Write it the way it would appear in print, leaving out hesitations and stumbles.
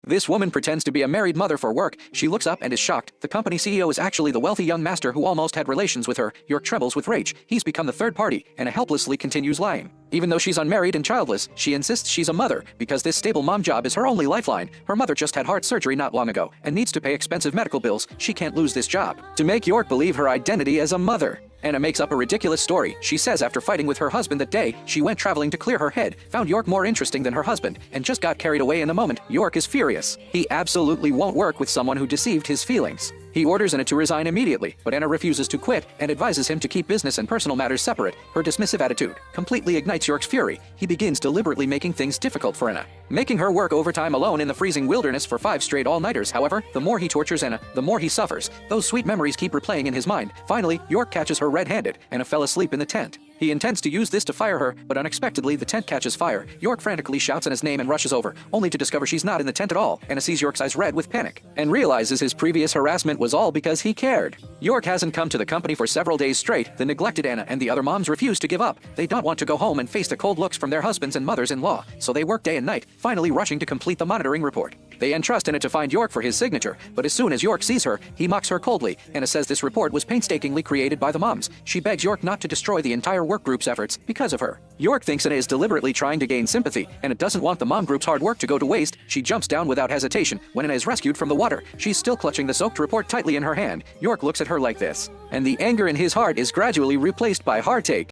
This woman pretends to be a married mother for work. She looks up and is shocked. The company CEO is actually the wealthy young master who almost had relations with her. York trembles with rage. He's become the third party, and helplessly continues lying. Even though she's unmarried and childless, she insists she's a mother, because this stable mom job is her only lifeline. Her mother just had heart surgery not long ago, and needs to pay expensive medical bills. She can't lose this job. To make York believe her identity as a mother, Anna makes up a ridiculous story. She says after fighting with her husband that day, she went traveling to clear her head, found York more interesting than her husband, and just got carried away in the moment. York is furious. He absolutely won't work with someone who deceived his feelings. He orders Anna to resign immediately, but Anna refuses to quit and advises him to keep business and personal matters separate. Her dismissive attitude completely ignites York's fury. He begins deliberately making things difficult for Anna, making her work overtime alone in the freezing wilderness for 5 straight all-nighters. However, the more he tortures Anna, the more he suffers. Those sweet memories keep replaying in his mind. Finally, York catches her red-handed. Anna fell asleep in the tent. He intends to use this to fire her, but unexpectedly the tent catches fire. York frantically shouts Anna's name and rushes over, only to discover she's not in the tent at all. Anna sees York's eyes red with panic, and realizes his previous harassment was all because he cared. York hasn't come to the company for several days straight. The neglected Anna and the other moms refuse to give up. They don't want to go home and face the cold looks from their husbands and mothers-in-law, so they work day and night, finally rushing to complete the monitoring report. They entrust Anna to find York for his signature, but as soon as York sees her, he mocks her coldly. Anna says this report was painstakingly created by the moms. She begs York not to destroy the entire work group's efforts because of her. York thinks Anna is deliberately trying to gain sympathy, and it doesn't want the mom group's hard work to go to waste. She jumps down without hesitation when Anna is rescued from the water. She's still clutching the soaked report tightly in her hand. York looks at her like this, and the anger in his heart is gradually replaced by heartache.